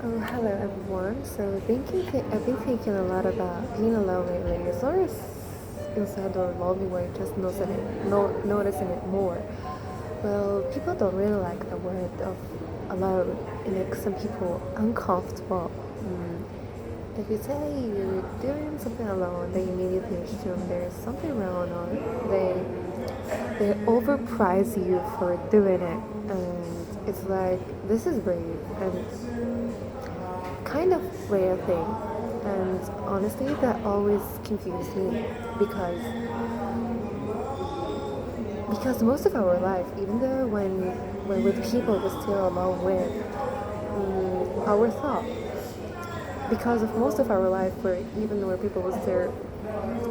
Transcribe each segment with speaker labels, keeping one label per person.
Speaker 1: Oh, hello everyone. I've been thinking a lot about being alone lately. It's not as inside or lonely way, just noticing it more. Well, people don't really like the word of alone. It makes some people uncomfortable. If you say you're doing something alone, they immediately assume there's something wrong, or they overprice you for doing it, and it's like this is brave and kind of rare thing. And honestly, that always confused me because most of our life, even though when we're with people we're still alone with, our thought, because of most of our life we're even where people we're still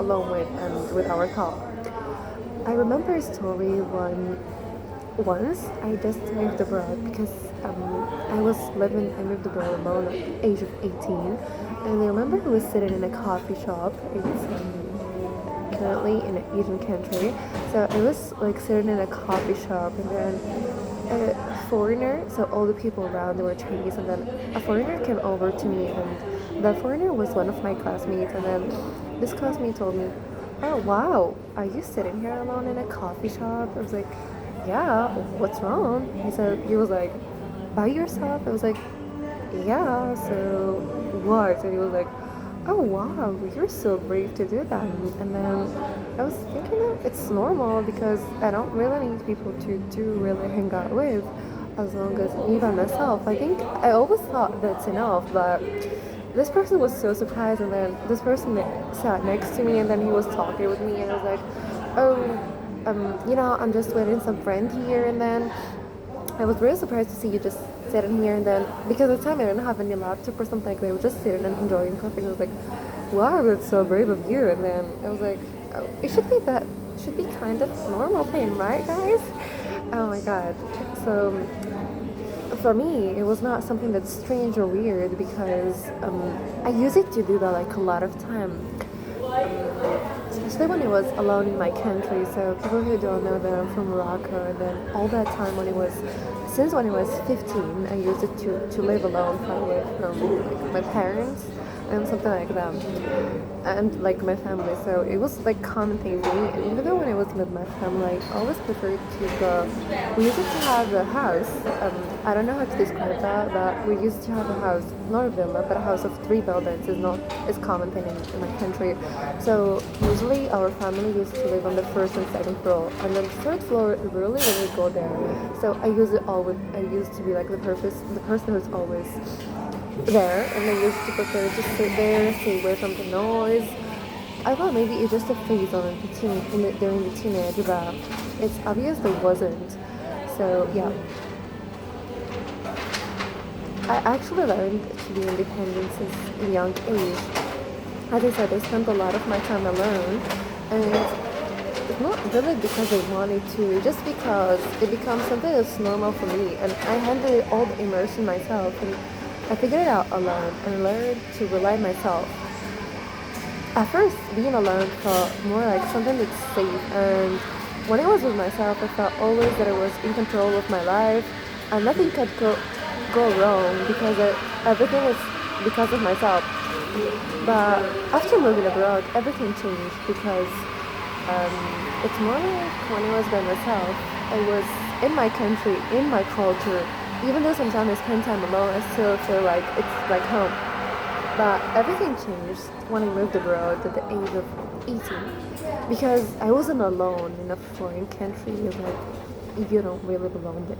Speaker 1: alone with and with our thought. I remember a story once I just moved abroad because I moved abroad alone at the age of 18. And I remember I was sitting in a coffee shop. It's currently in an Asian country. So I was like sitting in a coffee shop, and then a foreigner, so all the people around they were Chinese, and then a foreigner came over to me, and that foreigner was one of my classmates. And then this classmate told me, "Oh wow, are you sitting here alone in a coffee shop?" I was like, "Yeah, what's wrong?" He was like, "By yourself?" I was like, "Yeah, so what?" And he was like, "Oh wow, you're so brave to do that." And then I was thinking that it's normal because I don't really need people to really hang out with, as long as me by myself. I think I always thought that's enough, but this person was so surprised, and then this person sat next to me, and then he was talking with me, and I was like, "Oh, I'm just waiting some friend here," and then I was really surprised to see you just sitting here, and then because at the time I didn't have any laptop or something like that, I was just sitting and enjoying coffee. And I was like, "Wow, that's so brave of you." And then I was like, "Oh, it should be kind of normal thing, right, guys?" Oh my god. So for me, it was not something that's strange or weird because I use it to do that like a lot of time, especially when I was alone in my country. So people who don't know that I'm from Morocco, and then all that time since when I was 15, I used it to live alone, far away from like my parents and something like that, and like my family. So it was like common thing for me. And even though when I was with my family, I always preferred to go. We used to have a house. I don't know how to describe that, but we used to have a house, not a villa, but a house of three buildings. Is common thing in my country. So usually our family used to live on the first and second floor, and then the third floor we really didn't go there. So I used to be like the person who's always there, and I used to prefer to sit there, stay away from the noise. I thought maybe it's just a phase during the teenage, but it's obvious there wasn't. So yeah, I actually learned to be independent since a young age. As I said, I spent a lot of my time alone, and it's not really because I wanted to, just because it becomes something that's normal for me, and I handle all the immersion myself, and I figured it out alone and learned to rely on myself. At first, being alone felt more like something that's safe, and when I was with myself, I felt always that I was in control of my life, and nothing could go wrong because everything is because of myself. But after moving abroad, everything changed because um, it's more like when I was by myself, I was in my country, in my culture. Even though sometimes I spend time alone, I still feel like it's like home. But everything changed when I moved abroad at the age of 18 because I wasn't alone in a foreign country. Like, you don't really belong there.